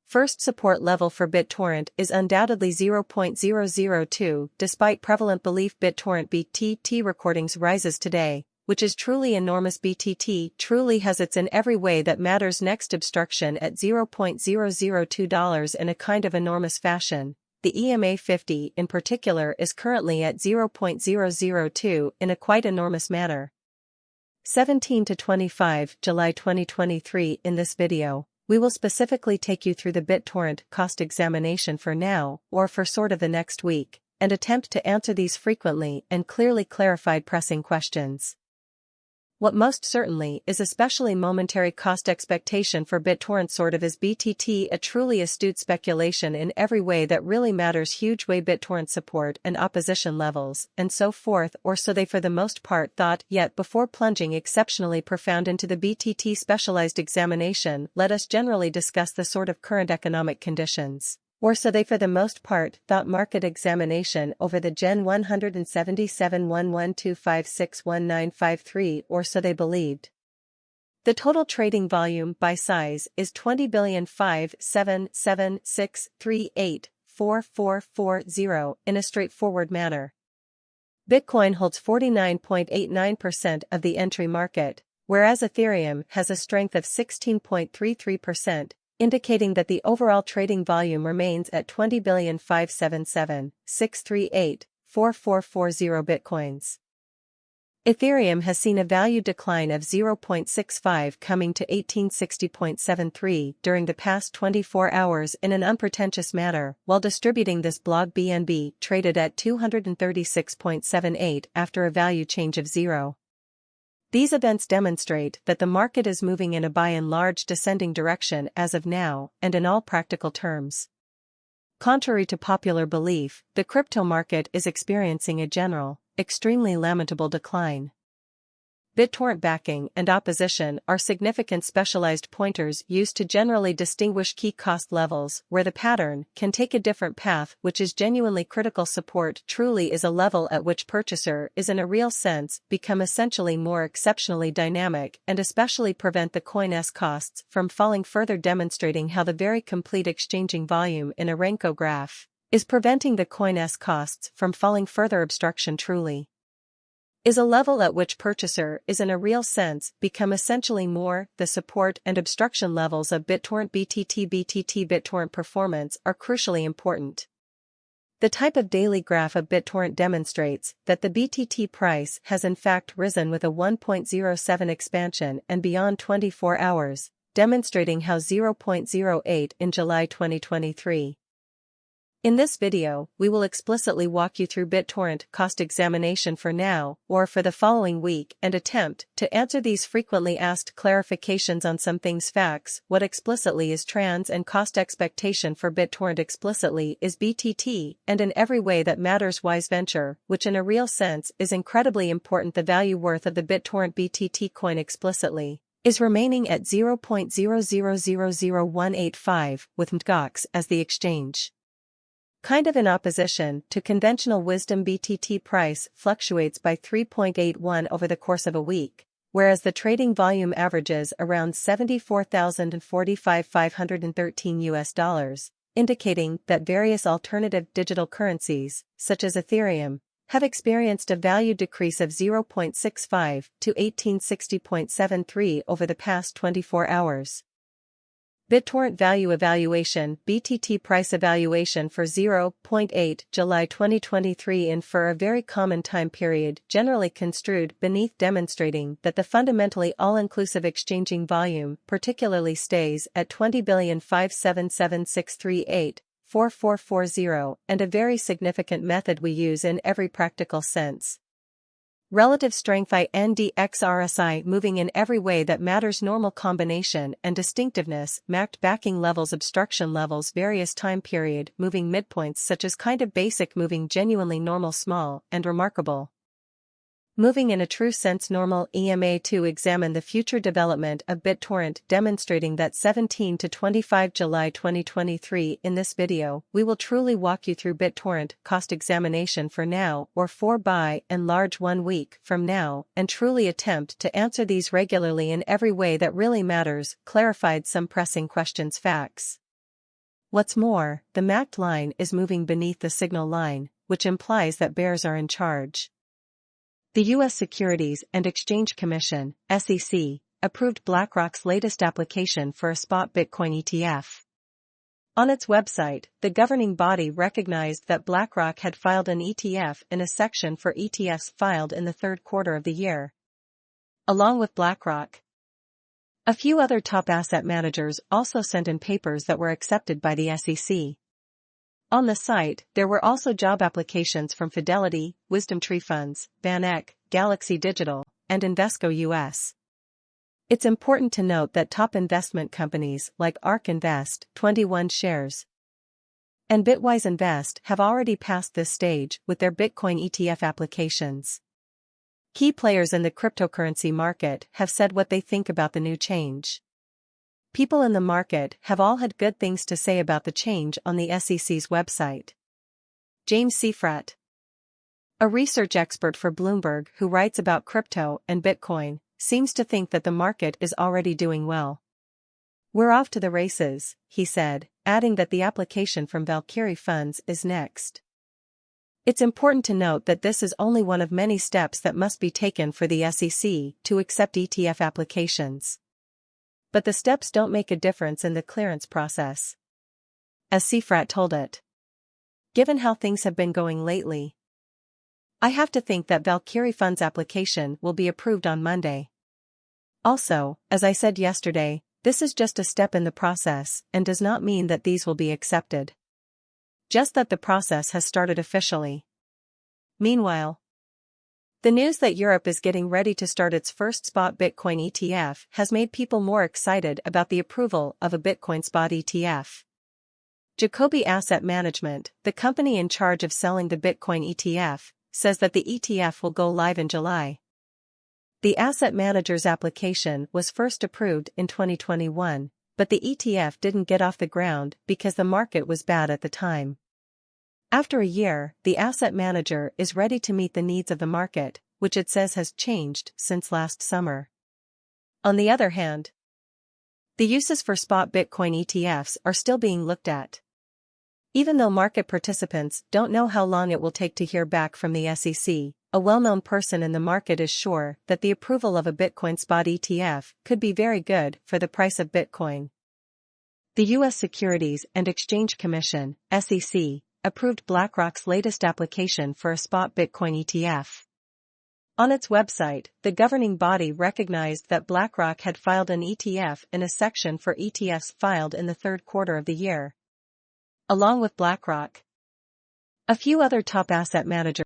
First support level for Bittorrent is undoubtedly 0.002. Despite prevalent belief Bittorrent BTT recordings rises today, which is truly enormous. BTT truly has its in every way that matters next obstruction at $0.002 in a kind of enormous fashion. The EMA 50 in particular is currently at 0.002 in a quite enormous manner. 17 to 25 July 2023. In this video, we will specifically take you through the Bittorrent cost examination for now, or for sort of the next week, and attempt to answer these frequently and clearly clarified pressing questions. What most certainly is especially momentary cost expectation for Bittorrent sort of is BTT a truly astute speculation in every way that really matters huge way Bittorrent support and opposition levels and so forth or so they for the most part thought. Yet before plunging exceptionally profound into the BTT specialized examination, let us generally discuss the sort of current economic conditions, or so they for the most part thought market examination over the Gen 17711256193 or so they believed. The total trading volume by size is 20,577,638,4440 in a straightforward manner. Bitcoin holds 49.89% of the entry market, whereas Ethereum has a strength of 16.33%. Indicating that the overall trading volume remains at 20,577,638,4440 bitcoins. Ethereum has seen a value decline of 0.65 coming to 1860.73 during the past 24 hours in an unpretentious manner, while distributing this blog BNB traded at 236.78 after a value change of 0. These events demonstrate that the market is moving in a by and large descending direction as of now, and in all practical terms. Contrary to popular belief, the crypto market is experiencing a general, extremely lamentable decline. Bittorrent backing and opposition are significant specialized pointers used to generally distinguish key cost levels where the pattern can take a different path, which is genuinely critical. Support truly is a level at which purchaser is in a real sense become essentially more exceptionally dynamic and especially prevent the coin's costs from falling further, demonstrating how the very complete exchanging volume in a Renko graph is preventing the coin's costs from falling further. Obstruction truly is a level at which purchaser is in a real sense become essentially more. The support and obstruction levels of Bittorrent Bittorrent performance are crucially important. The type of daily graph of Bittorrent demonstrates that the BTT price has in fact risen with a 1.07 expansion and beyond 24 hours, demonstrating how 0.08 in July 2023. In this video, we will explicitly walk you through Bittorrent cost examination for now, or for the following week, and attempt to answer these frequently asked clarifications on some things. Facts: what explicitly is trans and cost expectation for Bittorrent explicitly is BTT, and in every way that matters wise venture, which in a real sense is incredibly important. The value worth of the Bittorrent BTT coin explicitly is remaining at 0.0000185, with MTGOX as the exchange. Kind of in opposition to conventional wisdom, BTT price fluctuates by 3.81 over the course of a week, whereas the trading volume averages around 74,045,513 US, indicating that various alternative digital currencies, such as Ethereum, have experienced a value decrease of 0.65 to 1860.73 over the past 24 hours. Bittorrent value evaluation BTT price evaluation for 0.8 July 2023 in for a very common time period generally construed beneath, demonstrating that the fundamentally all-inclusive exchanging volume particularly stays at 20,577,638,4440 and a very significant method we use in every practical sense. Relative strength INDX RSI moving in every way that matters, normal combination and distinctiveness, mapped backing levels, obstruction levels, various time period, moving midpoints such as kind of basic, moving genuinely normal, small, and remarkable. Moving in a true sense, normal. EMA to examine the future development of Bittorrent, demonstrating that 17 to 25 July 2023. In this video, we will truly walk you through Bittorrent cost examination for now, or for by and large 1 week from now, and truly attempt to answer these regularly in every way that really matters, clarified some pressing questions. Facts. What's more, the MACD line is moving beneath the signal line, which implies that bears are in charge. The U.S. Securities and Exchange Commission, SEC, approved BlackRock's latest application for a spot Bitcoin ETF. On its website, the governing body recognized that BlackRock had filed an ETF in a section for ETFs filed in the third quarter of the year. Along with BlackRock, a few other top asset managers also sent in papers that were accepted by the SEC. On the site, there were also job applications from Fidelity, Wisdom Tree Funds, VanEck, Galaxy Digital, and Invesco US. It's important to note that top investment companies like ARK Invest, 21 shares, and Bitwise Invest have already passed this stage with their Bitcoin ETF applications. Key players in the cryptocurrency market have said what they think about the new change. People in the market have all had good things to say about the change on the SEC's website. James Seifert, a research expert for Bloomberg who writes about crypto and Bitcoin, seems to think that the market is already doing well. "We're off to the races," he said, adding that the application from Valkyrie Funds is next. It's important to note that this is only one of many steps that must be taken for the SEC to accept ETF applications. But the steps don't make a difference in the clearance process, as Seifert told it. "Given how things have been going lately, I have to think that Valkyrie Funds' application will be approved on Monday. Also, as I said yesterday, this is just a step in the process and does not mean that these will be accepted. Just that the process has started officially." Meanwhile, the news that Europe is getting ready to start its first spot Bitcoin ETF has made people more excited about the approval of a Bitcoin spot ETF. Jacobi Asset Management, the company in charge of selling the Bitcoin ETF, says that the ETF will go live in July. The asset manager's application was first approved in 2021, but the ETF didn't get off the ground because the market was bad at the time. After a year, the asset manager is ready to meet the needs of the market, which it says has changed since last summer. On the other hand, the uses for spot Bitcoin ETFs are still being looked at. Even though market participants don't know how long it will take to hear back from the SEC, a well-known person in the market is sure that the approval of a Bitcoin spot ETF could be very good for the price of Bitcoin. The U.S. Securities and Exchange Commission, SEC, approved BlackRock's latest application for a spot Bitcoin ETF. On its website, the governing body recognized that BlackRock had filed an ETF in a section for ETFs filed in the third quarter of the year. Along with BlackRock, a few other top asset managers